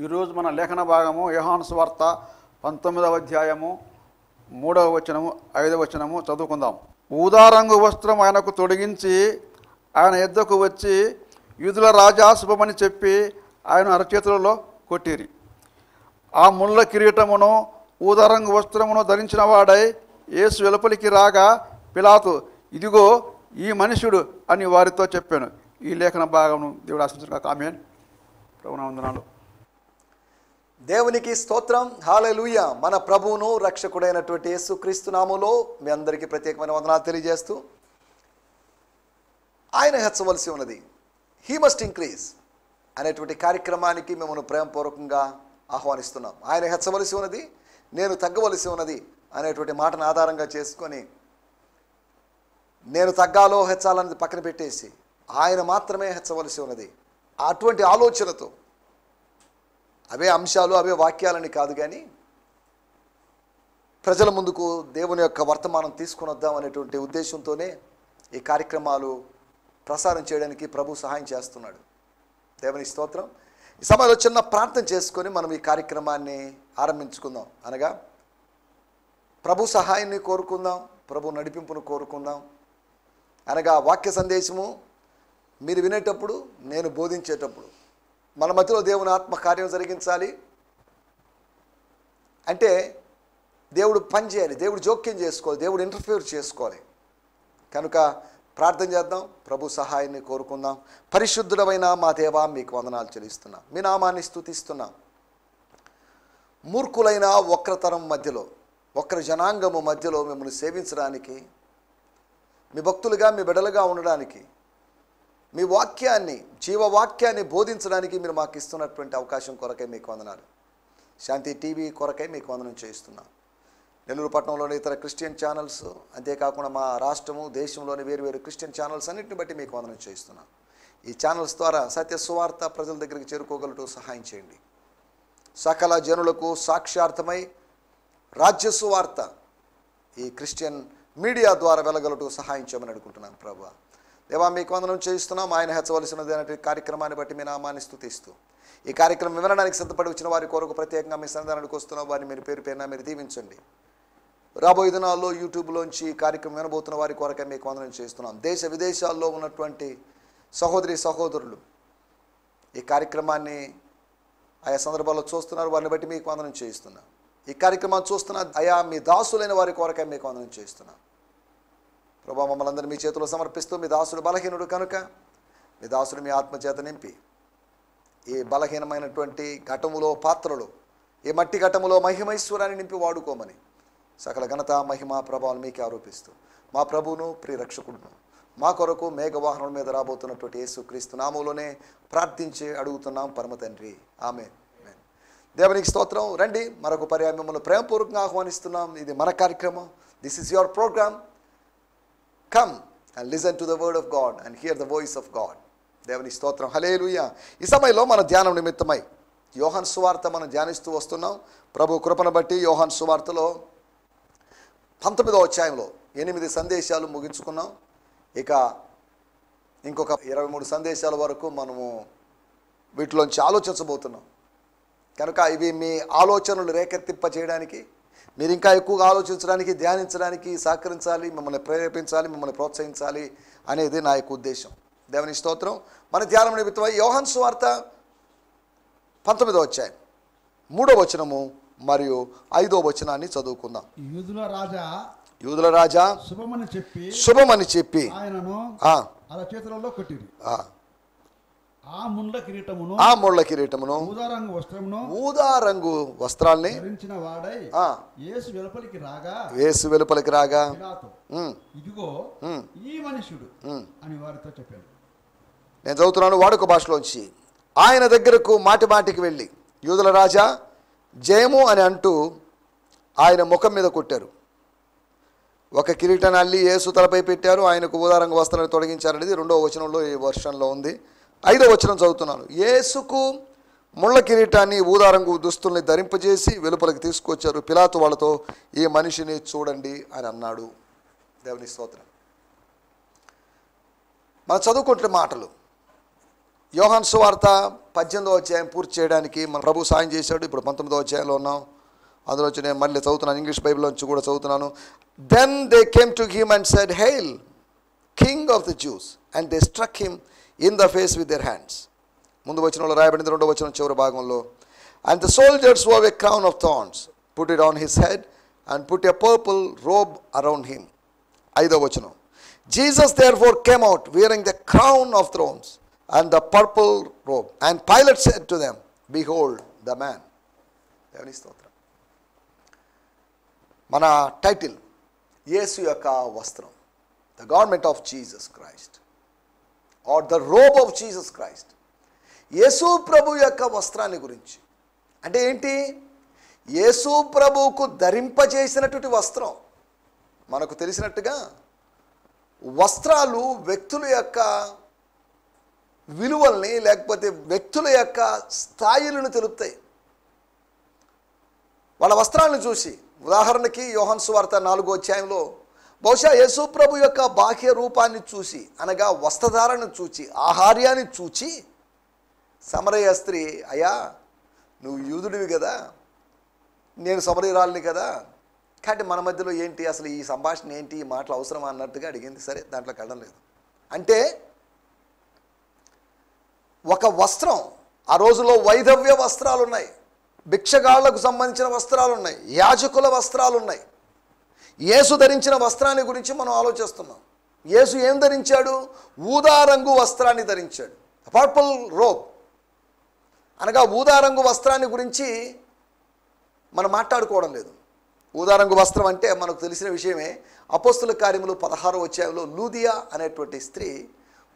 ఈరోజు మన లేఖన భాగము యోహాను సువార్త 19వ అధ్యాయము 3వ వచనము 5వ వచనము చదువుకుందాం. ఊదారంగు వస్త్రం ఆయనకు తొడిగించి ఆయన యొద్దకు వచ్చి, యూదుల రాజా శుభమని చెప్పి ఆయన అరచేతులలో కొట్టిరి. ఆ ముళ్ళ కిరీటమును ఊదారంగు వస్త్రమును ధరించిన వాడై యేసు వెలుపలికి రాగా పిలాతు, ఇదిగో ఈ మనుష్యుడు అని వారితో చెప్పాను. ఈ లేఖన భాగమును దేవుడు ఆశించుగాక. ఆమేన్. ప్రభువున వందనాలు. దేవునికి స్తోత్రం. హల్లెలూయా. మన ప్రభువును రక్షకుడైనటువంటి యేసుక్రీస్తు నామములో మీ అందరికీ ప్రత్యేకమైన వందనాలు తెలియజేస్తూ, ఆయన హెచ్చవలసి ఉన్నది, హీ మస్ట్ ఇంక్రీజ్ అనేటువంటి కార్యక్రమానికి మిమ్మల్ని ప్రేమపూర్వకంగా ఆహ్వానిస్తున్నాం. ఆయన హెచ్చవలసి ఉన్నది, నేను తగ్గవలసి ఉన్నది అనేటువంటి మాటను ఆధారంగా చేసుకొని, నేను తగ్గాలో హెచ్చాలన్నది పక్కన పెట్టేసి ఆయన మాత్రమే హెచ్చవలసి ఉన్నది అటువంటి ఆలోచనతో, అవే అంశాలు అవే వాక్యాలని కాదు కానీ ప్రజల ముందుకు దేవుని యొక్క వర్తమానం తీసుకుని వద్దాం అనేటువంటి ఉద్దేశంతోనే ఈ కార్యక్రమాలు ప్రసారం చేయడానికి ప్రభు సహాయం చేస్తున్నాడు. దేవుని స్తోత్రం. ఈ సమయంలో చిన్న ప్రార్థన చేసుకొని మనం ఈ కార్యక్రమాన్ని ఆరంభించుకుందాం. అనగా ప్రభు సహాయాన్ని కోరుకుందాం, ప్రభు నడిపింపును కోరుకుందాం. అనగా వాక్య సందేశము మీరు వినేటప్పుడు, నేను బోధించేటప్పుడు మన మధ్యలో దేవుని ఆత్మ కార్యం జరిగించాలి. అంటే దేవుడు పని చేయాలి, దేవుడు జోక్యం చేసుకోవాలి, దేవుడు ఇంటర్ఫియర్ చేసుకోవాలి. కనుక ప్రార్థన చేద్దాం, ప్రభు సహాయాన్ని కోరుకుందాం. పరిశుద్ధుడమైన మా దేవా, మీకు వందనాలు చెల్లిస్తున్నాం, మీ నామాన్ని స్తుతిస్తున్నాం. మూర్ఖులైన వక్రతరం మధ్యలో, వక్ర జనాంగము మధ్యలో మిమ్మల్ని సేవించడానికి, మీ భక్తులుగా మీ బిడ్డలుగా ఉండడానికి, మీ వాక్యాన్ని, జీవవాక్యాన్ని బోధించడానికి మీరు మాకు ఇస్తున్నటువంటి అవకాశం కొరకై మీకు వందనాలు. శాంతి టీవీ కొరకై మీకు వందనం చేస్తున్నాం. నెల్లూరు పట్టణంలోని ఇతర క్రిస్టియన్ ఛానల్స్, అంతేకాకుండా మా రాష్ట్రము దేశంలోని వేరు వేరు క్రిస్టియన్ ఛానల్స్ అన్నింటిని బట్టి మీకు వందనం చేస్తున్నాం. ఈ ఛానల్స్ ద్వారా సత్య సువార్త ప్రజల దగ్గరికి చేరుకోగలటూ సహాయం చేయండి. సకల జనులకు సాక్ష్యార్థమై రాజ్య సువార్త ఈ క్రిస్టియన్ మీడియా ద్వారా వెళ్ళగలటూ సహాయం చేయమని అడుగుతున్నాం. ప్రభువా దేవా, మీకు వందనం చేయిస్తున్నాం. ఆయన హెచ్చవలసినది అనే కార్యక్రమాన్ని బట్టి మీ నామాన్ని స్తుతిస్తూ, ఈ కార్యక్రమం వివరణానికి సిద్ధపడి వచ్చిన వారి కొరకు ప్రత్యేకంగా మీ సన్నిధానానికి వస్తున్నాం. వారిని మీరు పేరు పేరున మీరు దీవించండి. రాబోయే దినాల్లో యూట్యూబ్లోంచి ఈ కార్యక్రమం వినబోతున్న వారి కొరకే మీకు వందనం చేస్తున్నాం. దేశ విదేశాల్లో ఉన్నటువంటి సహోదరి సహోదరులు ఈ కార్యక్రమాన్ని ఆయా సందర్భాల్లో చూస్తున్నారు. వారిని బట్టి మీకు వందనం చేయిస్తున్నాం. ఈ కార్యక్రమాన్ని చూస్తున్న అయా మీ దాసులైన వారి కొరకే మీకు వందనం చేస్తున్నాం. ప్రభా, మమ్మల్ని అందరినీ మీ చేతిలో సమర్పిస్తూ, మీ దాసుడు బలహీనుడు కనుక మీ దాసుడు మీ ఆత్మచేత నింపి ఈ బలహీనమైనటువంటి ఘటములో, పాత్రలో, ఈ మట్టి ఘటములో మహిమైశ్వరాన్ని నింపి వాడుకోమని సకల ఘనత మహిమ ప్రభావాలు మీకే ఆరోపిస్తూ, మా ప్రభువును ప్రియరక్షకుడును మా కొరకు మేఘవాహనం మీద రాబోతున్నటువంటి యేసుక్రీస్తు నామములోనే ప్రార్థించి అడుగుతున్నాం పరమ తండ్రి. ఆమేన్. దేవునికి స్తోత్రం. రండి, మరొక పర్యాయం మిమ్మల్ని ప్రేమపూర్వకంగా ఆహ్వానిస్తున్నాం. ఇది మన కార్యక్రమం. This is your programme. Come and listen to the word of God and hear the voice of God. దేవుని స్తోత్రం. హల్లెలూయా. ఈ సమయంలో మన ధ్యానం నిమిత్తమై యోహాను సువార్త మనం ధ్యానిస్తూ వస్తున్నాం. ప్రభు కృపను బట్టి యోహాను సువార్తలో 19వ అధ్యాయంలో 8 సందేశాలు ముగించుకున్నాం. ఇక ఇంకొక 23 సందేశాల వరకు మనము వీటిలోంచి ఆలోచించబోతున్నాం. కనుక ఇవి మీ ఆలోచనలు రేకెత్తింప చేయడానికి, మీరు ఇంకా ఎక్కువగా ఆలోచించడానికి, ధ్యానించడానికి సహకరించాలి, మిమ్మల్ని ప్రేరేపించాలి, మిమ్మల్ని ప్రోత్సహించాలి అనేది నా యొక్క ఉద్దేశం. దేవుని స్తోత్రం. మన ధ్యానం నిమిత్తమై యోహాను సువార్త 19వ అధ్యాయం 3వ వచనము మరియు 5వ వచనాన్ని చదువుకుందాం. యూదుల రాజా శుభమని చెప్పి ఆయనను అరచేతులలో కొట్టిరి. ఆ ముళ్ళ కిరీటమును ఊదారంగు వస్త్రాల్ని ధరించిన వాడై యేసు వెలుపలికి రాగా ఇదిగో ఈ మనుష్యుడు అని వారితో చెప్పాడు. నేను చదువుతున్నాను వాడుక భాషలోంచి. ఆయన దగ్గరకు మాటి మాటికి వెళ్ళి, యూదుల రాజా జయము అని అంటూ ఆయన ముఖం మీద కొట్టారు. ఒక కిరీటాన్ని అల్లి యేసు తలపై పెట్టారు. ఆయనకు ఊదారంగు వస్త్రాన్ని తొలగించారనేది 2వ వచనంలో, ఈ వర్షన్లో ఉంది. 5వ వచనం చదువుతున్నాను. యేసుకు ముళ్ళ కిరీటాన్ని, ఊదారంగు దుస్తుల్ని ధరింపజేసి వెలుపలికి తీసుకొచ్చారు. పిలాతు వాళ్ళతో, ఈ మనిషిని చూడండి అని అన్నాడు. దేవుని స్తోత్రం. మనం చదువుకుంటున్న మాటలు యోహాను సువార్త 18వ అధ్యాయం పూర్తి చేయడానికి మన ప్రభు సాయం చేశాడు. ఇప్పుడు 19వ అధ్యాయంలో ఉన్నాం. అందులో వచ్చి నేను మళ్ళీ చదువుతున్నాను, ఇంగ్లీష్ బైబిల్ నుంచి కూడా చదువుతున్నాను. Then they came to him and said, hail king of the Jews, and they struck him in the face with their hands. ముందు వచనంలో రాయబడింది, రెండో వచనం చివరి భాగంలో, and the soldiers wove a crown of thorns, put it on his head and put a purple robe around him. ఐదో వచనం, Jesus therefore came out wearing the crown of thorns and the purple robe, and Pilate said to them, behold the man. దేవుని స్తోత్రం. మన title యేసు యొక్క వస్త్రం, the garment of Jesus Christ or the robe of Jesus Christ. యేసు ప్రభు యొక్క వస్త్రాన్ని గురించి అంటే ఏంటి? యేసు ప్రభువుకు ధరింపజేసినటువంటి వస్త్రం. మనకు తెలిసినట్టుగా వస్త్రాలు వ్యక్తుల యొక్క విలువల్ని లేకపోతే వ్యక్తుల యొక్క స్థాయిలను తెలుపుతాయి. వాళ్ళ వస్త్రాలను చూసి, ఉదాహరణకి యోహాను సువార్త 4వ అధ్యాయంలో బహుశా యేసు ప్రభు యొక్క బాహ్య రూపాన్ని చూసి, అనగా వస్త్రధారణను చూచి, ఆహార్యాన్ని చూచి సమరయ స్త్రీ, అయ్యా నువ్వు యూదుడివి కదా, నేను సమరయురాలిని కదా, కాబట్టి మన మధ్యలో ఏంటి అసలు ఈ సంభాషణ ఏంటి, ఈ మాటలు అవసరమా అన్నట్టుగా అడిగింది. సరే, దాంట్లో కళ్ళం లేదు. అంటే ఒక వస్త్రం, ఆ రోజులో వైధవ్య వస్త్రాలు ఉన్నాయి, భిక్షగాళ్లకు సంబంధించిన వస్త్రాలు ఉన్నాయి, యాజకుల వస్త్రాలు ఉన్నాయి. యేసు ధరించిన వస్త్రాన్ని గురించి మనం ఆలోచిస్తున్నాం. యేసు ఏం ధరించాడు? ఊదా రంగు వస్త్రాన్ని ధరించాడు, పర్పుల్ రోబ్. అనగా ఊదా రంగు వస్త్రాన్ని గురించి మనం మాట్లాడుకోవడం లేదు. ఊదా రంగు వస్త్రం అంటే మనకు తెలిసిన విషయమే. అపోస్తుల కార్యములు 16వ అధ్యాయంలో లూదియా అనేటువంటి స్త్రీ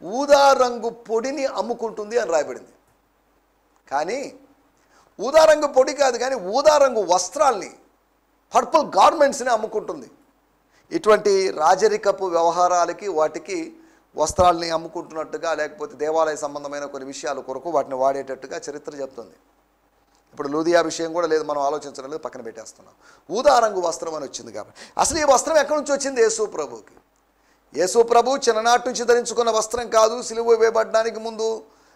ఊదా రంగు పొడిని అమ్ముకుంటుంది అని రాయబడింది. కానీ ఊదా రంగు పొడి కాదు, కానీ ఊదా రంగు వస్త్రాల్ని, పర్పుల్ గార్మెంట్స్ని అమ్ముకుంటుంది. ఇటువంటి రాజరికపు వ్యవహారాలకి వాటికి వస్త్రాల్ని అమ్ముకుంటున్నట్టుగా, లేకపోతే దేవాలయ సంబంధమైన కొన్ని విషయాల కొరకు వాటిని వాడేటట్టుగా చరిత్ర చెప్తుంది. ఇప్పుడు లూదియా విషయం కూడా లేదు, మనం ఆలోచించడం లేదు, పక్కన పెట్టేస్తున్నాం. ఊదా రంగు వస్త్రం అని వచ్చింది కాబట్టి అసలు ఈ వస్త్రం ఎక్కడి నుంచి వచ్చింది? యేసు ప్రభుకి. యేసు ప్రభు చిన్ననాటి నుంచి ధరించుకున్న వస్త్రం కాదు, సిలువ వేయబడడానికి ముందు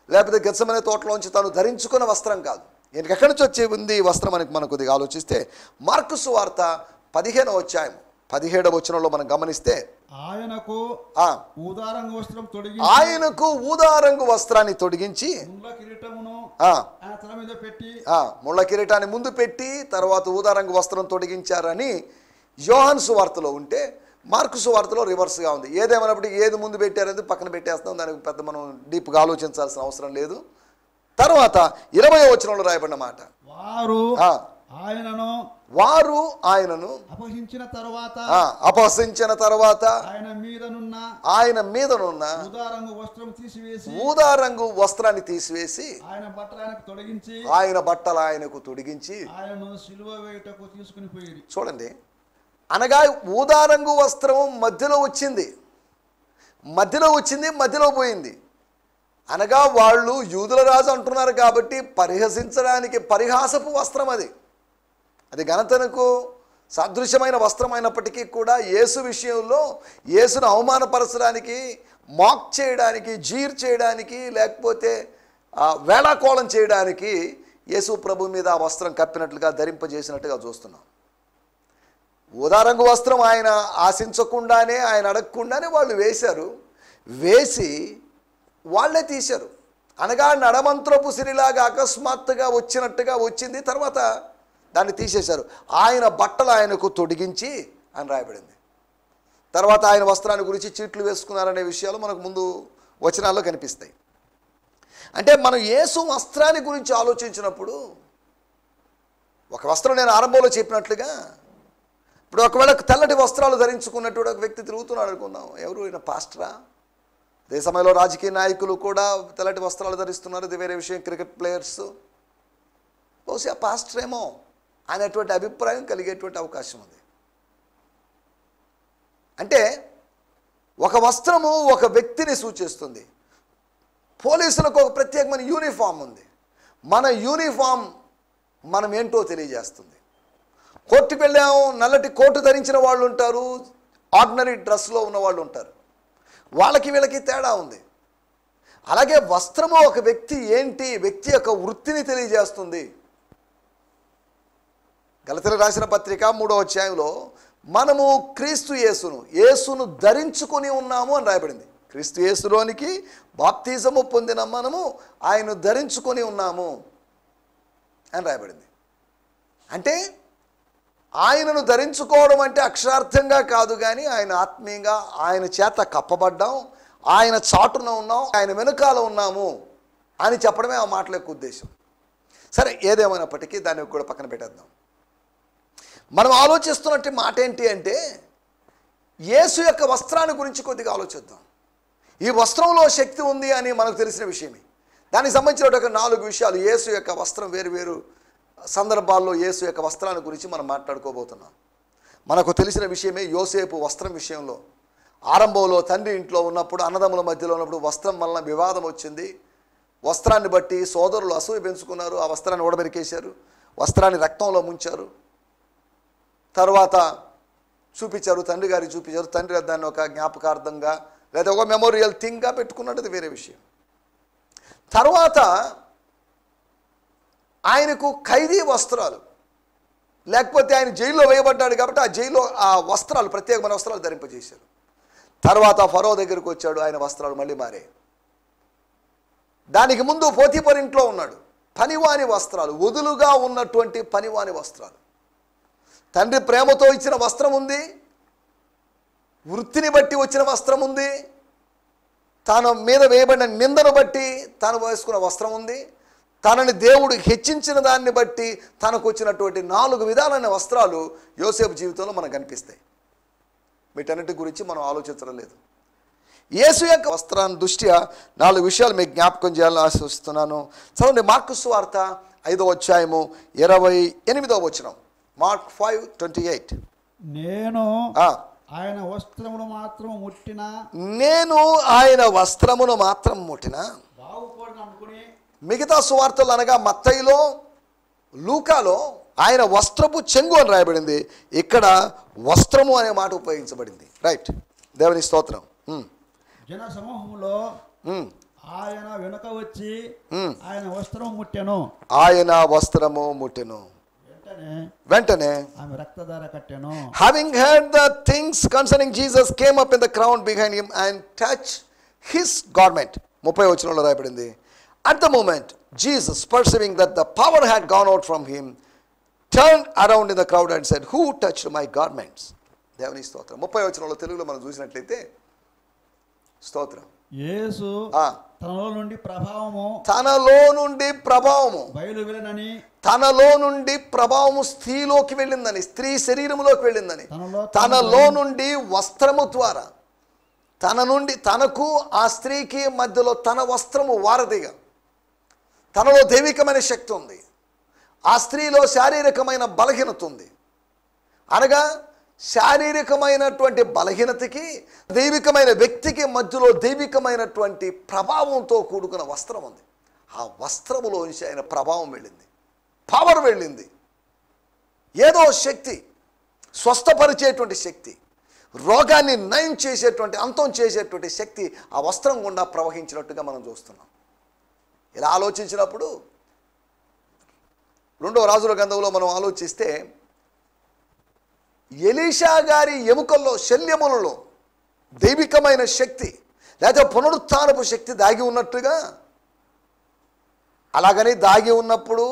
లేకపోతే గెత్సెమనే తోటలోంచి తాను ధరించుకున్న వస్త్రం కాదు. ఈయనకి ఎక్కడి నుంచి వచ్చి ఉంది ఈ వస్త్రం అని మనం కొద్దిగా ఆలోచిస్తే, మార్కు సువార్త 15వ అధ్యాయం 17వ వచనంలో మనం గమనిస్తే, ఆయనకు ఊదారంగు వస్త్రాన్ని తొడిగించి ముళ్ళ కిరీటాన్ని ముందు పెట్టి తర్వాత ఊదారంగు వస్త్రం తొడిగించారని యోహాను సువార్తలో ఉంటే, మార్కు సువార్తలో రివర్స్గా ఉంది. ఏదేమైనప్పటికీ ఏది ముందు పెట్టారనేది పక్కన పెట్టేస్తాం, దానికి పెద్ద మనం డీప్గా ఆలోచించాల్సిన అవసరం లేదు. తర్వాత 20వ వచనంలో రాయబడిన మాట, వారు ఆయనను అపహసించిన తర్వాత ఆయన మీదనున్న ఊదారంగు వస్త్రాన్ని తీసివేసి ఆయన బట్టలు ఆయనకు తొడిగించి చూడండి. అనగా ఊదారంగు వస్త్రం మధ్యలో వచ్చింది, మధ్యలో పోయింది. అనగా వాళ్ళు యూదుల రాజు అంటున్నారు కాబట్టి పరిహసించడానికి పరిహాసపు వస్త్రం అది ఘనతనకు సదృశ్యమైన వస్త్రం అయినప్పటికీ కూడా యేసు విషయంలో యేసును అవమానపరచడానికి, మాక్ చేయడానికి, జీర్ చేయడానికి, లేకపోతే వేళాకోళం చేయడానికి యేసు ప్రభు మీద ఆ వస్త్రం కప్పినట్లుగా ధరింపజేసినట్టుగా చూస్తున్నాం. ఊదారంగు వస్త్రం ఆయన ఆశించకుండానే, ఆయన అడగకుండానే వాళ్ళు వేసి వాళ్ళే తీశారు. అనగా నడమంత్రపు సిరిలాగా అకస్మాత్తుగా వచ్చినట్టుగా వచ్చింది, తర్వాత దాన్ని తీసేశారు. ఆయన బట్టలు ఆయనకు తొడిగించి అని రాయబడింది. తర్వాత ఆయన వస్త్రాన్ని గురించి చీట్లు వేసుకున్నారనే విషయాలు మనకు ముందు వచనాల్లో కనిపిస్తాయి. అంటే మనం యేసు వస్త్రాన్ని గురించి ఆలోచించినప్పుడు, ఒక వస్త్రం నేను ఆరంభంలో చెప్పినట్లుగా, ఇప్పుడు ఒకవేళ తెల్లటి వస్త్రాలు ధరించుకున్నటువంటి ఒక వ్యక్తి తిరుగుతున్నాడు అనుకుందాం, ఎవరు ఈయన పాస్టరా? అదే సమయంలో రాజకీయ నాయకులు కూడా తెల్లటి వస్త్రాలు ధరిస్తున్నారు, ఇది వేరే విషయం. క్రికెట్ ప్లేయర్స్ బహుశా పాస్టర్ ఏమో అనేటువంటి అభిప్రాయం కలిగేటువంటి అవకాశం ఉంది. అంటే ఒక వస్త్రము ఒక వ్యక్తిని సూచిస్తుంది. పోలీసులకు ఒక ప్రత్యేకమైన యూనిఫామ్ ఉంది. మన యూనిఫామ్ మనం ఏంటో తెలియజేస్తుంది. కోర్టుకు వెళ్ళాము, నల్లటి కోటు ధరించిన వాళ్ళు ఉంటారు, ఆర్డినరీ డ్రెస్లో ఉన్న వాళ్ళు ఉంటారు. వాళ్ళకి వీళ్ళకి తేడా ఉంది. అలాగే వస్త్రము ఒక వ్యక్తి ఏంటి, వ్యక్తి యొక్క వృత్తిని తెలియజేస్తుంది. గలతీయులకు రాసిన పత్రిక 3వ అధ్యాయంలో మనము క్రీస్తు యేసును ధరించుకొని ఉన్నాము అని రాయబడింది. క్రీస్తు యేసులోనికి బాప్తిజము పొందిన మనము ఆయన్ను ధరించుకొని ఉన్నాము అని రాయబడింది. అంటే ఆయనను ధరించుకోవడం అంటే అక్షరార్థంగా కాదు, కానీ ఆయన ఆత్మీయంగా ఆయన చేత కప్పబడ్డాం, ఆయన చాటున ఉన్నాం, ఆయన వెనుకాల ఉన్నాము అని చెప్పడమే ఆ మాటల యొక్క ఉద్దేశం. సరే, ఏదేమైనప్పటికీ దాన్ని కూడా పక్కన పెట్టేద్దాం. మనం ఆలోచిస్తున్నట్టు మాట ఏంటి అంటే, యేసు యొక్క వస్త్రాన్ని గురించి కొద్దిగా ఆలోచిద్దాం. ఈ వస్త్రంలో శక్తి ఉంది అని మనకు తెలిసిన విషయమే. దానికి సంబంధించిన ఒక 4 విషయాలు, యేసు యొక్క వస్త్రం వేరు వేరు సందర్భాల్లో యేసు యొక్క వస్త్రాన్ని గురించి మనం మాట్లాడుకోబోతున్నాం. మనకు తెలిసిన విషయమే, యోసేపు వస్త్రం విషయంలో ఆరంభంలో తండ్రి ఇంట్లో ఉన్నప్పుడు, అన్నదమ్ముల మధ్యలో ఉన్నప్పుడు వస్త్రం వలన వివాదం వచ్చింది. వస్త్రాన్ని బట్టి సోదరులు అసూయ పెంచుకున్నారు, ఆ వస్త్రాన్ని ఓడబెరికేశారు, వస్త్రాన్ని రక్తంలో ముంచారు. తర్వాత చూపించారు, తండ్రి గారికి చూపించారు. తండ్రి దాన్ని ఒక జ్ఞాపకార్థంగా లేదా ఒక మెమోరియల్ థింగ్గా పెట్టుకున్నట్టు, అది వేరే విషయం. తర్వాత ఆయనకు ఖైదీ వస్త్రాలు, లేకపోతే ఆయన జైల్లో వేయబడ్డాడు కాబట్టి ఆ జైల్లో ఆ వస్త్రాలు, ప్రత్యేకమైన వస్త్రాలు ధరింపజేశారు. తర్వాత ఫరో దగ్గరికి వచ్చాడు, ఆయన వస్త్రాలు మళ్ళీ మారే. దానికి ముందు పోతీఫర్ ఇంట్లో ఉన్నాడు, పనివాని వస్త్రాలు, వదులుగా ఉన్నటువంటి పనివాని వస్త్రాలు. తండ్రి ప్రేమతో ఇచ్చిన వస్త్రం ఉంది, వృత్తిని బట్టి వచ్చిన వస్త్రం ఉంది, తన మీద వేయబడిన నిందను బట్టి తాను వేసుకున్న వస్త్రం ఉంది, తనని దేవుడు హెచ్చించిన దాన్ని బట్టి తనకు వచ్చినటువంటి 4 విధాలైన వస్త్రాలు యోసేపు జీవితంలో మనకు కనిపిస్తాయి. వీటన్నిటి గురించి మనం ఆలోచించడం లేదు. యేసు యొక్క వస్త్రాన్ని దృష్ట్యా 4 విషయాలు మీకు జ్ఞాపకం చేయాలని ఆశిస్తున్నాను. చదవండి, మార్కు సువార్త 5వ అధ్యాయము 28వ వచనం. మార్క్ 5:28. నేను ఆయన వస్త్రమును మాత్రం ముట్టినా బాగుపడను అనుకుని. మిగతా సువార్తలు అనగా మత్తయిలో, లూకాలో ఆయన వస్త్రపు చెంగు అని రాయబడింది, ఇక్కడ వస్త్రము అనే మాట ఉపయోగించబడింది. రైట్, దేవుని స్తోత్రం. జన సమూహంలో ఆయన వెనుక వచ్చి ఆయన వస్త్రము ముట్టెను. ఆయన వస్త్రము ముట్టెను. వెంటనే ఆమె రక్తధార కట్టెను. Having heard the things concerning Jesus, came up in the crowd behind him and touched his garment. 30వ వచనంలో రాయబడింది, at the moment Jesus, perceiving that the power had gone out from him, turned around in the crowd and said, who touched my garments? దేవుని స్తోత్రం. 30వ వచనంలో తెలుగులో మనం చూసినట్లయితే, స్తోత్రం, యేసు తనలో నుండి ప్రభావము బయలు వెళ్ళనని, తనలో నుండి ప్రభావము స్త్రీలోకి వెళ్ళిందని, స్త్రీ శరీరములోకి వెళ్ళిందని, తనలో నుండి వస్త్రము ద్వారా తన నుండి తనకు ఆ స్త్రీకి మధ్యలో తన వస్త్రము వారధిగా, తనలో దైవికమైన శక్తి ఉంది, ఆ స్త్రీలో శారీరకమైన బలహీనత ఉంది. అనగా శారీరకమైనటువంటి బలహీనతకి దైవికమైన వ్యక్తికి మధ్యలో దైవికమైనటువంటి ప్రభావంతో కూడుకున్న వస్త్రం ఉంది. ఆ వస్త్రములోంచి ఆయన ప్రభావం వెళ్ళింది, పవర్ వెళ్ళింది. ఏదో శక్తి, స్వస్థపరిచేటువంటి శక్తి, రోగాన్ని నయం చేసేటువంటి, అంతం చేసేటువంటి శక్తి ఆ వస్త్రం గుండా ప్రవహించినట్టుగా మనం చూస్తున్నాం. ఇలా ఆలోచించినప్పుడు 2వ రాజుల గ్రంథంలో మనం ఆలోచిస్తే, ఎలీషా గారి ఎముకల్లో, శల్యములలో దైవికమైన శక్తి లేదా పునరుత్థానపు శక్తి దాగి ఉన్నట్టుగా, అలాగని దాగి ఉన్నప్పుడు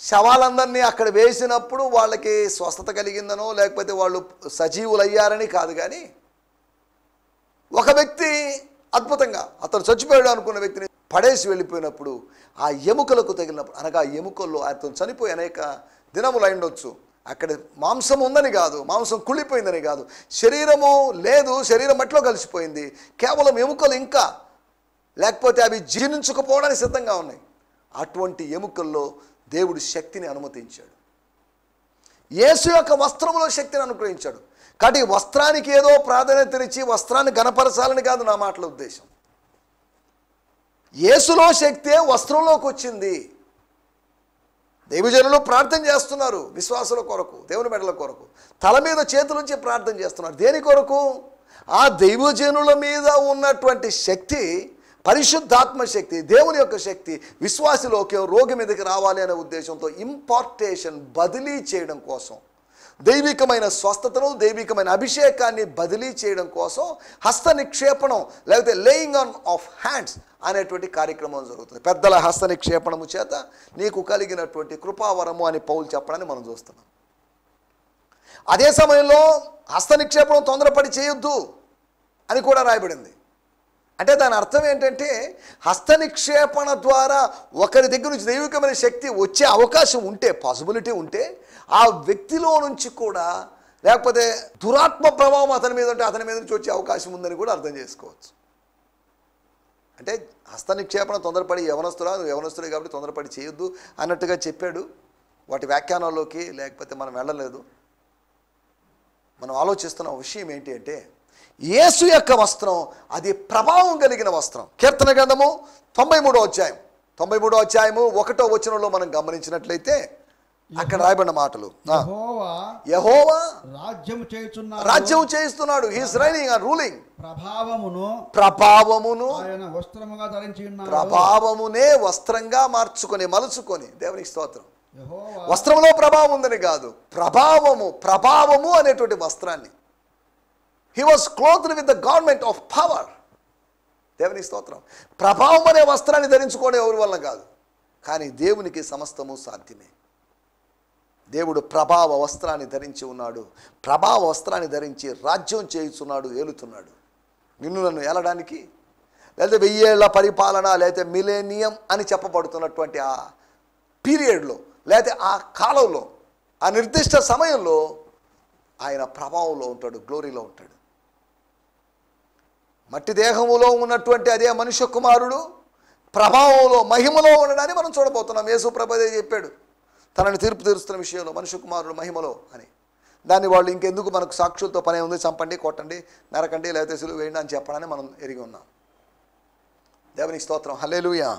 శవాలందరినీ అక్కడ వేసినప్పుడు వాళ్ళకి స్వస్థత కలిగిందనో లేకపోతే వాళ్ళు సజీవులయ్యారని కాదు, కానీ ఒక వ్యక్తి అద్భుతంగా అతను చచ్చిపోయాడు అనుకున్న వ్యక్తిని పడేసి వెళ్ళిపోయినప్పుడు ఆ ఎముకలకు తగిలినప్పుడు, అనగా ఆ ఎముకల్లో అతను చనిపోయి అనేక దినములు అయిండొచ్చు, అక్కడ మాంసం ఉందని కాదు, మాంసం కుళ్ళిపోయిందని కాదు, శరీరము లేదు, శరీరం మట్టిలో కలిసిపోయింది, కేవలం ఎముకలు ఇంకా లేకపోతే అవి జీర్ణించుకుపోవడానికి సిద్ధంగా ఉన్నాయి. అటువంటి ఎముకల్లో దేవుడు శక్తిని అనుమతించాడు. యేసు యొక్క వస్త్రములో శక్తిని అనుగ్రహించాడు. కాబట్టి వస్త్రానికి ఏదో ప్రాధాన్యతనిచ్చి వస్త్రాన్ని గణపరచాలని కాదు నా మాటల ఉద్దేశం. యేసులో శక్తే వస్త్రంలోకి వచ్చింది. దైవజనులు ప్రార్థన చేస్తున్నారు విశ్వాసుల కొరకు, దేవుని బిడ్డల కొరకు, తల మీద చేతులుంచి ప్రార్థన చేస్తున్నారు. దేని కొరకు? ఆ దైవజనుల మీద ఉన్నటువంటి శక్తి పరిశుద్ధాత్మ శక్తి, దేవుని యొక్క శక్తి విశ్వాసిలోకి రోగి మీదకి రావాలి అనే ఉద్దేశంతో ఇంపార్టేషన్ బదిలీ చేయడం కోసం, దైవికమైన స్వస్థతను, దైవికమైన అభిషేకాన్ని బదిలీ చేయడం కోసం హస్త నిక్షేపణం లేకపోతే లేయింగ్ ఆన్ ఆఫ్ హ్యాండ్స్ అనేటువంటి కార్యక్రమం జరుగుతుంది. పెద్దల హస్త నిక్షేపణము చేత నీకు కలిగినటువంటి కృపావరము అని పౌలు చెప్పడాన్ని మనం చూస్తున్నాం. అదే సమయంలో హస్త నిక్షేపణం తొందరపడి చేయొద్దు అని కూడా రాయబడింది. అంటే దాని అర్థం ఏంటంటే హస్త నిక్షేపణ ద్వారా ఒకరి దగ్గర నుంచి దైవికమైన శక్తి వచ్చే అవకాశం ఉంటే, పాసిబిలిటీ ఉంటే, ఆ వ్యక్తిలో నుంచి కూడా లేకపోతే దురాత్మ ప్రభావం అతని మీద ఉంటే అతని మీద నుంచి వచ్చే అవకాశం ఉందని కూడా అర్థం చేసుకోవచ్చు. అంటే హస్త నిక్షేపణ తొందరపడి యవనస్తుడే కాబట్టి తొందరపడి చేయొద్దు అన్నట్టుగా చెప్పాడు. వాటి వ్యాఖ్యానాల్లోకి లేకపోతే మనం వెళ్ళలేదు. మనం ఆలోచిస్తున్న విషయం ఏంటి అంటే యేసు యొక్క వస్త్రం అది ప్రభావం కలిగిన వస్త్రం. కీర్తన గ్రంథము 93వ అధ్యాయం 1వ వచనంలో మనం గమనించినట్లయితే అక్కడ రాయబడిన మాటలు, యెహోవా రాజ్యం చేస్తున్నాడు, హీస్ రైనింగ్ అండ్ రూలింగ్, ప్రభావమును ఆయన వస్త్రముగా ధరించి ఉన్నాడు, ప్రభావమునే వస్త్రంగా మలుచుకొని దేవునికి స్తోత్రం. వస్త్రంలో ప్రభావం ఉందని కాదు, ప్రభావము అనేటువంటి వస్త్రాన్ని, he was clothed with the garment of power. దేవునికి స్తోత్రం. ప్రభావం అనే వస్త్రాన్ని ధరించుకోవడం ఎవరి వల్ల కాదు, కానీ దేవునికి సమస్తము సాధ్యమే. దేవుడు ప్రభావ వస్త్రాన్ని ధరించి ఉన్నాడు, ప్రభావ వస్త్రాన్ని ధరించి రాజ్యం చేయుచున్నాడు, ఏలుతున్నాడు. నిన్ను నన్ను ఏలడానికి, లేకపోతే 1000 ఏళ్ల పరిపాలన, లేకపోతే మిలేనియం అని చెప్పబడుతున్నటువంటి ఆ పీరియడ్లో, లేకపోతే ఆ కాలంలో, ఆ నిర్దిష్ట సమయంలో ఆయన ప్రభావంలో ఉంటాడు, గ్లోరీలో ఉంటాడు. మట్టి దేహములో ఉన్నటువంటి అదే మనుష్య కుమారుడు ప్రభావంలో, మహిమలో ఉండడాన్ని మనం చూడబోతున్నాం. యేసు ప్రభువే చెప్పాడు తనని తీర్పు తీరుస్తున్న విషయంలో మనుష్య కుమారుడు మహిమలో అని. దాన్ని వాళ్ళు ఇంకెందుకు మనకు సాక్షులతో పనే ఉంది, చంపండి, కొట్టండి, నరకండి, లేకపోతే సిలువ వేయండి అని చెప్పడాన్ని మనం ఎరిగి ఉన్నాం. దేవునికి స్తోత్రం, హల్లెలూయా.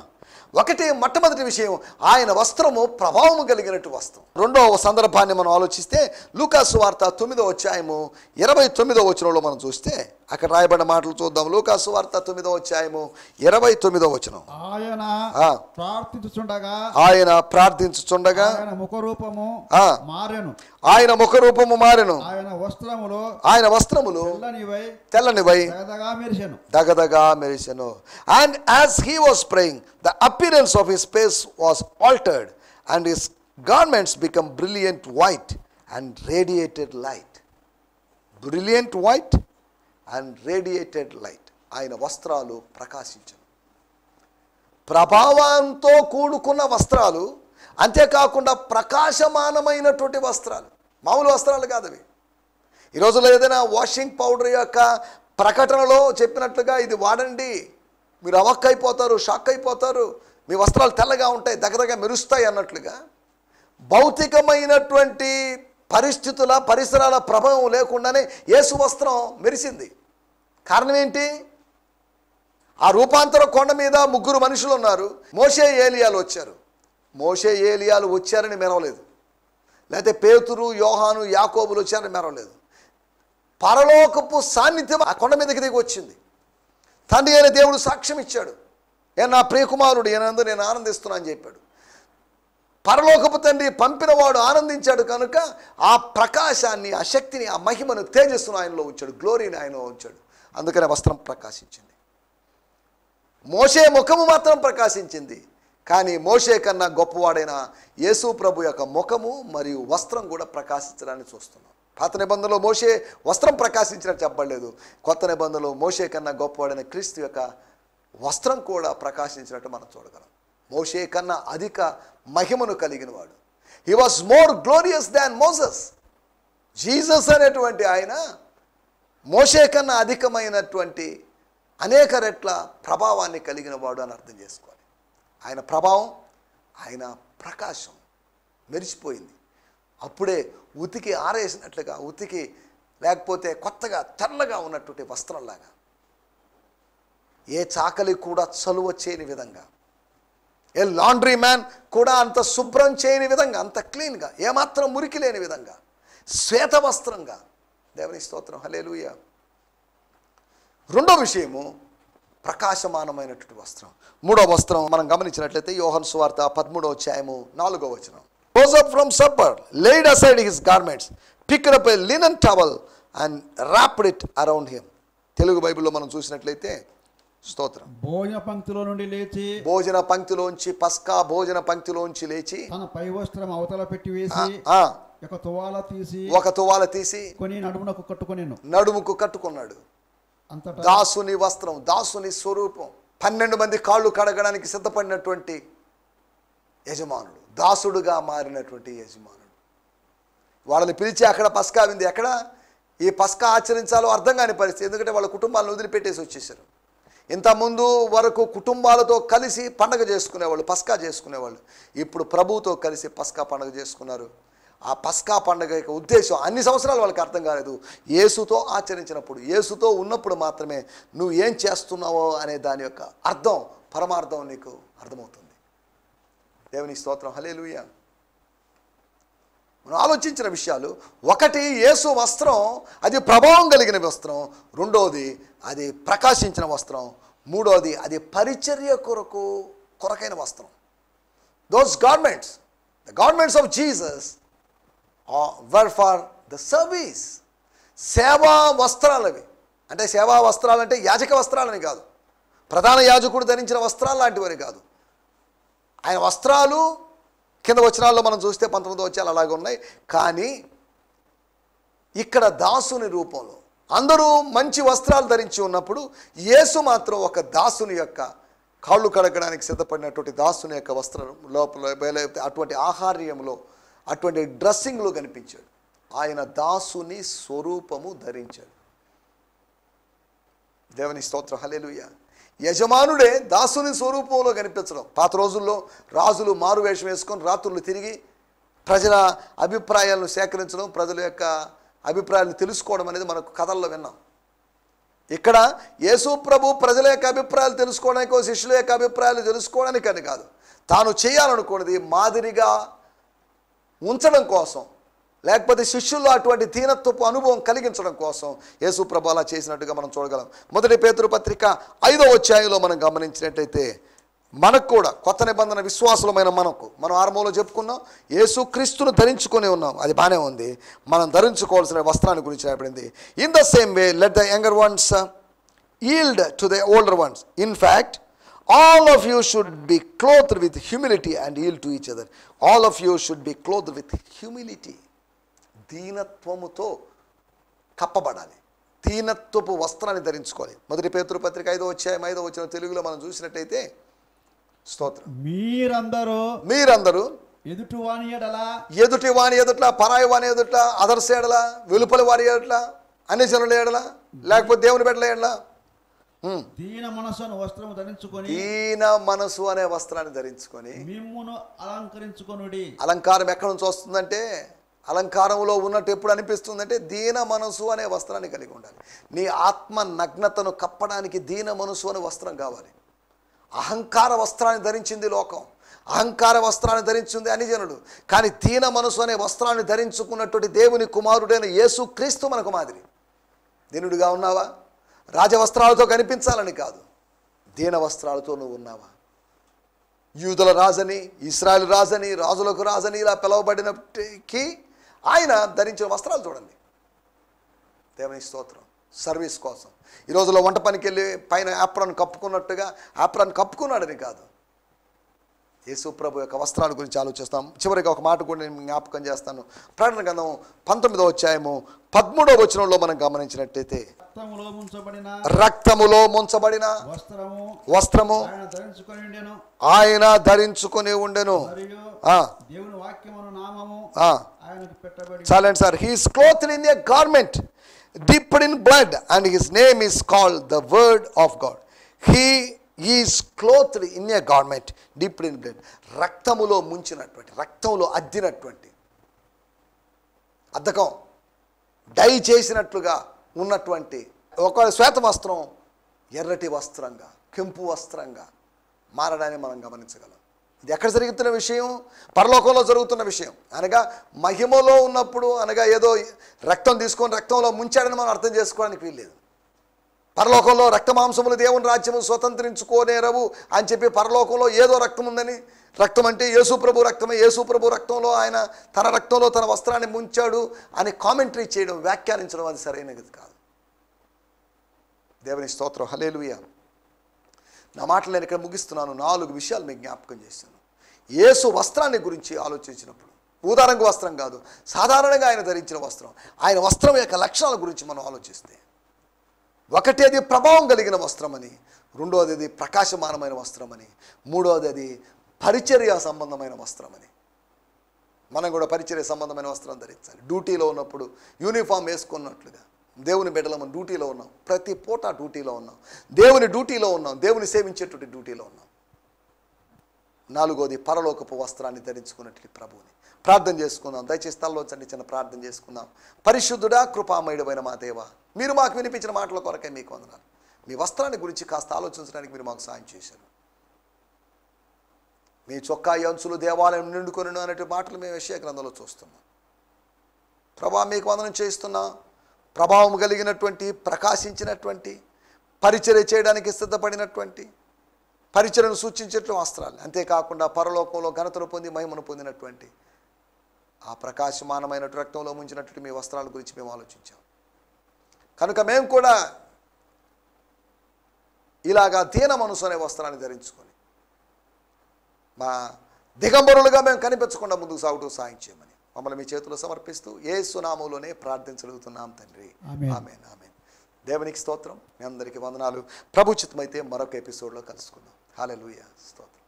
మొట్టమొదటి విషయం, ఆయన వస్త్రము ప్రభావము కలిగినట్టు వస్త్రం. రెండవ సందర్భాన్ని మనం ఆలోచిస్తే లూకాసు వార్త 9వ అధ్యాయము 29వ వచనంలో మనం చూస్తే అక్కడ రాయబడిన మాటలు చూద్దాం. లూకాసు వార్త 9వ అధ్యాయము 29వ వచనం. ఆయన ప్రార్థించుచుండగా ఆయన ముఖరూపము మారెను, ఆయన వస్త్రములు తెల్లనివై దగదగా మెరిసెను. And as he was praying, the appearance of his face was altered, and his garments became brilliant white and radiated light. Brilliant white and radiated light. ఆయన వస్త్రాలు ప్రకాశించను. ప్రభావంతో కూడుకున్న వస్త్రాలు, అంతేకాకుండా ప్రకాశమానమైనటువంటి వస్త్రాలు, మామూలు వస్త్రాలు కాదు అవి. ఈ రోజుల్లో ఏదైనా వాషింగ్ పౌడర్ యొక్క ప్రకటనలో చెప్పినట్లుగా ఇది వాడండి, మీరు అవక్కైపోతారు, షాక్ అయిపోతారు, మీ వస్త్రాలు తెల్లగా ఉంటాయి, దగ్గరగా మెరుస్తాయి అన్నట్లుగా భౌతికమైనటువంటి పరిసరాల ప్రభావం లేకుండానే యేసు వస్త్రం మెరిసింది. కారణం ఏంటి? ఆ రూపాంతర కొండ మీద 3 మనుషులు ఉన్నారు. మోషే ఏలియాలు వచ్చారు. మోషే ఏలియాలు వచ్చారని మెరవలేదు, లేకపోతే పేతురు, యోహాను, యాకోబులు వచ్చారని మెరవలేదు. పరలోకపు సాన్నిధ్యం ఆ కొండ మీదకి దిగి వచ్చింది. తండ్రి అయిన దేవుడు సాక్ష్యం ఇచ్చాడు, నా ప్రియకుమారుడు ఈయనందు నేను ఆనందిస్తున్నా అని చెప్పాడు. పరలోకపు తండ్రి పంపినవాడు ఆనందించాడు కనుక ఆ ప్రకాశాన్ని, ఆ శక్తిని, ఆ మహిమను, తేజస్సును ఆయనలో ఉంచాడు, గ్లోరీని ఆయనలో ఉంచాడు. అందుకనే వస్త్రం ప్రకాశించింది. మోషే ముఖము మాత్రం ప్రకాశించింది, కానీ మోషే కన్నా గొప్పవాడైన యేసు ప్రభు యొక్క ముఖము మరియు వస్త్రం కూడా ప్రకాశించడాన్ని చూస్తున్నాం. పాత నిబంధనలో మోషే వస్త్రం ప్రకాశించినట్టు చెప్పలేదు. కొత్త నిబంధనలో మోషే కన్నా గొప్పవాడైన క్రీస్తు యొక్క వస్త్రం కూడా ప్రకాశించినట్టు మనం చూడగలం. మోషే కన్నా అధిక మహిమను కలిగిన వాడు. He was more glorious than Moses. Jesus అనేటువంటి ఆయన మోషే కన్నా అధికమైనటువంటి అనేక రెట్ల ప్రభావాన్ని కలిగిన వాడు అని అర్థం చేసుకోవాలి. ఆయన ప్రభావం, ఆయన ప్రకాశం మెరిసిపోయింది. అప్పుడే ఉతికి ఆరేసినట్లుగా, ఉతికి లేకపోతే కొత్తగా తెల్లగా ఉన్నటువంటి వస్త్రంలాగా, ఏ చాకలి కూడా చలువ చేయని విధంగా, ఏ లాండ్రీ మ్యాన్ కూడా అంత శుభ్రం చేయని విధంగా, అంత క్లీన్గా, ఏమాత్రం మురికి లేని విధంగా, శ్వేత వస్త్రంగా. దేవుని స్తోత్రం, హల్లెలూయా. రెండో విషయము, ప్రకాశమానమైనటువంటి వస్త్రం. మూడో వస్త్రం మనం గమనించినట్లయితే యోహాను సువార్త 13వ అధ్యాయము 4వ వచనం. Rose up from supper, laid aside his garments, picked up a linen towel and wrapped it around him. Telugu బైబిల్లో మనం చూసినట్లయితే స్తోత్రం, భోజన పంక్తిలో నుండి లేచి, భోజన పంక్తిలోంచి, పస్కా భోజన పంక్తిలోంచి లేచి తన పై వస్త్రం అవతల పెట్టి వేసి ఒక తువాల తీసి కొని నడుముకు కట్టుకున్నాడు. దాసుని వస్త్రం, దాసుని స్వరూపం. 12 మంది కాళ్ళు కడగడానికి సిద్ధపడినటువంటి యజమానుడు, దాసుడుగా మారినటువంటి యజమానుడు. వాళ్ళని పిలిచి అక్కడ పస్కా వింది, ఎక్కడ ఈ పస్కా ఆచరించాలో అర్థం కాని పరిస్థితి. ఎందుకంటే వాళ్ళ కుటుంబాలను వదిలిపెట్టేసి వచ్చేసారు. ఇంతకుముందు వరకు కుటుంబాలతో కలిసి పండగ చేసుకునేవాళ్ళు, పస్కా చేసుకునేవాళ్ళు. ఇప్పుడు ప్రభువుతో కలిసి పస్కా పండగ చేసుకున్నారు. ఆ పస్కా పండగ యొక్క ఉద్దేశం అన్ని సంవత్సరాలు వాళ్ళకి అర్థం కాలేదు. యేసుతో ఆచరించినప్పుడు, యేసుతో ఉన్నప్పుడు మాత్రమే నువ్వు ఏం చేస్తున్నావో అనే దాని యొక్క అర్థం, పరమార్థం నీకు అర్థమవుతుంది. దేవుని స్తోత్రం, హల్లెలూయా. మనం ఆలోచించిన విషయాలు, ఒకటి యేసు వస్త్రం, అది ప్రభావం కలిగిన వస్త్రం. రెండోది అది ప్రకాశించిన వస్త్రం. మూడోది అది పరిచర్య కొరకైన వస్త్రం. Those garments, the garments of Jesus were for the service. సేవా వస్త్రాలు అవి. అంటే సేవా వస్త్రాలు అంటే యాజక వస్త్రాలని కాదు, ప్రధాన యాజకుడు ధరించిన వస్త్రాలు లాంటివని కాదు. ఆయన వస్త్రాలు కింద వచనాల్లో మనం చూస్తే 19వ వచనాలు అలాగే ఉన్నాయి. కానీ ఇక్కడ దాసుని రూపంలో అందరూ మంచి వస్త్రాలు ధరించి ఉన్నప్పుడు యేసు మాత్రం ఒక దాసుని యొక్క కాళ్ళు కడగడానికి సిద్ధపడినటువంటి దాసుని యొక్క వస్త్రం లోపల అటువంటి ఆహార్యంలో, అటువంటి డ్రెస్సింగ్లో కనిపించాడు. ఆయన దాసుని స్వరూపము ధరించాడు. దేవుని స్తోత్రం, హల్లెలూయా. యజమానుడే దాసుని స్వరూపంలో కనిపించడం. పాత రోజుల్లో రాజులు మారువేషం వేసుకొని రాత్రులు తిరిగి ప్రజల అభిప్రాయాలను సేకరించడం, ప్రజల యొక్క అభిప్రాయాలను తెలుసుకోవడం అనేది మనకు కథల్లో విన్నాం. ఇక్కడ యేసు ప్రభు ప్రజల యొక్క అభిప్రాయాలు తెలుసుకోవడానికో, శిష్యుల యొక్క అభిప్రాయాలు తెలుసుకోవడానికి అని కాదు, తాను చేయాలనుకున్నది మాదిరిగా ఉంచడం కోసం, లేకపోతే శిష్యుల్లో అటువంటి దీనత్వపు అనుభవం కలిగించడం కోసం యేసు ప్రభు అలా చేసినట్టుగా మనం చూడగలం. 1 పేతురు పత్రిక 5వ అధ్యాయంలో మనం గమనించినట్టయితే మనకు కూడా కొత్త నిబంధన విశ్వాసులమైన మనం ఆరంభంలో చెప్పుకున్నాం, యేసు క్రీస్తును ధరించుకొని ఉన్నాం, అది బాగానే ఉంది. మనం ధరించుకోవాల్సిన వస్త్రాన్ని గురించి రాయబడింది. In the same way let the younger once yield to the older once. In fact all of you should be clothed with humility and yield to each other. All of you should be clothed with humility. దీనత్వముతో కప్పబడాలి, దీనత్వపు వస్త్రాన్ని ధరించుకోవాలి. 1 పేతురు పత్రిక 5వ అధ్యాయం 5వ వచనం తెలుగులో మనం చూసినట్టయితే స్తోత్రం, మీరందరూ ఎదుటి వాని ఎదుట, పరాయి వాని ఎదుట, అదర్స్ ఎడల, వెలుపలి వారి ఎడల, అన్ని జనుల ఎడల, లేకపోతే దేవుని బిడ్డల ఎడల దీన మనసు అనే వస్త్రాన్ని ధరించుకొని మిమ్మును అలంకరించుకొనుడి. అలంకారం ఎక్కడి నుంచి వస్తుందంటే, అలంకారంలో ఉన్నట్టు ఎప్పుడు అనిపిస్తుందంటే దీన మనసు అనే వస్త్రాన్ని కలిగి ఉండాలి. నీ ఆత్మ నగ్నతను కప్పడానికి దీన మనసు అనే వస్త్రం కావాలి. అహంకార వస్త్రాన్ని ధరించింది లోకం, అహంకార వస్త్రాన్ని ధరించింది అన్ని జనులు. కానీ దీన మనసు అనే వస్త్రాన్ని ధరించుకున్నటువంటి దేవుని కుమారుడైన యేసు క్రీస్తు మనకు మాదిరి. దీనుడిగా ఉన్నావా? రాజవస్త్రాలతో కనిపించాలని కాదు, దీన వస్త్రాలతో నువ్వు ఉన్నావా? యూదుల రాజని, ఇశ్రాయేలు రాజని, రాజులకు రాజని ఇలా పిలువబడినప్పటికీ ఆయన ధరించిన వస్త్రాలు చూడండి. దేవుని స్తోత్రం. సర్వీస్ కోసం ఈ రోజులో వంట పనికి వెళ్ళి పైన యాప్రాన్ కప్పుకున్నట్టుగా యాప్రాన్ కప్పుకున్నాడని కాదు, యేసు ప్రభు యొక్క వస్త్రాల గురించి ఆలోచిస్తాం. చివరిగా ఒక మాట కూడా నేను జ్ఞాపకం చేస్తాను. ప్రకటన గ్రంథం 19వ అధ్యాయము 13వ వచనంలో మనం గమనించినట్టయితే రక్తములో ముంచబడిన వస్త్రము ఆయన ధరించుకొని ఉండెను. చాలండి sir. He is clothed in a garment dipped in blood and his name is called the word of God. He is clothed in a garment dipped in blood. రక్తములో ముంచినటువంటి, రక్తంలో అద్దినటువంటి, అద్దకం డై చేసినట్లుగా ఉన్నటువంటి ఒక శ్వేత వస్త్రం ఎర్రటి వస్త్రంగా, కెంపు వస్త్రంగా మారడాన్ని మనం గమనించగలం. ఇది ఎక్కడ జరుగుతున్న విషయం? పరలోకంలో జరుగుతున్న విషయం. అనగా మహిమలో ఉన్నప్పుడు, అనగా ఏదో రక్తం తీసుకొని రక్తంలో ముంచాడని మనం అర్థం చేసుకోవడానికి వీల్లేదు. పరలోకంలో రక్తమాంసములు దేవుని రాజ్యము స్వతంత్రించుకోనేరవు అని చెప్పి పరలోకంలో ఏదో రక్తం ఉందని, రక్తం అంటే యేసు ప్రభు రక్తమే, యేసు ప్రభు రక్తంలో ఆయన తన రక్తంలో తన వస్త్రాన్ని ముంచాడు అని కామెంటరీ చేయడం, వ్యాఖ్యానించడం అది సరైనది కాదు. దేవుని స్తోత్రం, హల్లెలూయా. నా మాటలు నేను ఇక్కడ ముగిస్తున్నాను. 4 విషయాలు మీకు జ్ఞాపకం చేశాను. యేసు వస్త్రాన్ని గురించి ఆలోచించినప్పుడు, ఊదారంగు వస్త్రం కాదు, సాధారణంగా ఆయన ధరించిన వస్త్రం, ఆయన వస్త్రం యొక్క లక్షణాల గురించి మనం ఆలోచిస్తే, ఒకటి అది ప్రభావం కలిగిన వస్త్రం అని, రెండోది అది ప్రకాశమానమైన వస్త్రం అని, మూడోది అది పరిచర్య సంబంధమైన వస్త్రం అని. మనం కూడా పరిచర్య సంబంధమైన వస్త్రం ధరించాలి. డ్యూటీలో ఉన్నప్పుడు యూనిఫామ్ వేసుకున్నట్లుగా దేవుని బిడ్డలం డ్యూటీలో ఉన్నాం, ప్రతి పూట డ్యూటీలో ఉన్నాం, దేవుని డ్యూటీలో ఉన్నాం, దేవుని సేవించేటువంటి డ్యూటీలో ఉన్నాం. 4వది పరలోకపు వస్త్రాన్ని ధరించుకున్నట్లు ప్రభువుని ప్రార్థన చేసుకుందాం. దయచేసి తలలో చిన్న ప్రార్థన చేసుకుందాం. పరిశుద్ధుడా, కృపామయుడమైన మా దేవ, మీరు మాకు వినిపించిన మాటల కొరకే మీకు వందనాలు. మీ వస్త్రాన్ని గురించి కాస్త ఆలోచించడానికి మీరు మాకు సాయం చేశారు. మీ చొక్కా అంచులు దేవాలయం నిండుకొని అనేటువంటి మాటలు మేము యెషయా గ్రంథంలో చూస్తున్నాం. ప్రభా, మీకు వందనం చేస్తున్నాం. ప్రభావం కలిగినటువంటి, ప్రకాశించినటువంటి, పరిచర్య చేయడానికి సిద్ధపడినటువంటి, పరిచర్యను సూచించేటువంటి వస్త్రాలు, అంతేకాకుండా పరలోకంలో ఘనతను పొంది మహిమను పొందినటువంటి ఆ ప్రకాశమానమైన రక్తంలో ముంచినటువంటి మీ వస్త్రాల గురించి మేము ఆలోచించాం. కనుక మేము కూడా ఇలాగా దీన మనసు అనే వస్త్రాన్ని ధరించుకొని మా దిగంబరులుగా మేము కనిపించకుండా ముందుకు సాగుతూ సాయం చేయమని మమ్మల్ని మీ చేతుల్లో సమర్పిస్తూ యేసు నామములోనే ప్రార్థించగలుగుతున్నాం తండ్రి. ఆమేన్, ఆమేన్. దేవునికి స్తోత్రం. మీ అందరికీ వందనాలు. ప్రభు చిత్తమైతే మరొక ఎపిసోడ్లో కలుసుకుందాం. హల్లెలూయా, స్తోత్రం.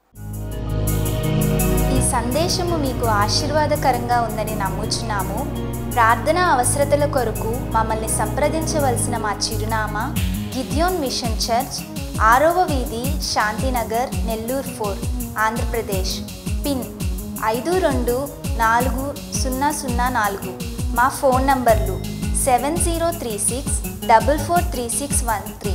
ఈ సందేశము మీకు ఆశీర్వాదకరంగా ఉందని నమ్ముచున్నాము. ప్రార్థనా అవసరతల కొరకు మమ్మల్ని సంప్రదించవలసిన మా చిరునామా గిద్యోన్ మిషన్ చర్చ్, 6వ వీధి, శాంతినగర్, నెల్లూరు 4, ఆంధ్రప్రదేశ్. పిన్ 524004. మా ఫోన్ నంబర్లు 7036443613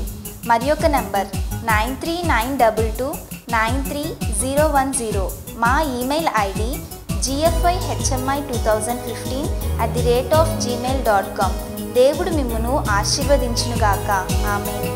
మరి ఒక నంబర్ 9392293010. మా ఈమెయిల్ ఐడి gfihmi2015@gmail.com. దేవుడు మిమ్మును ఆశీర్వదించునుగాక. ఆమేన్.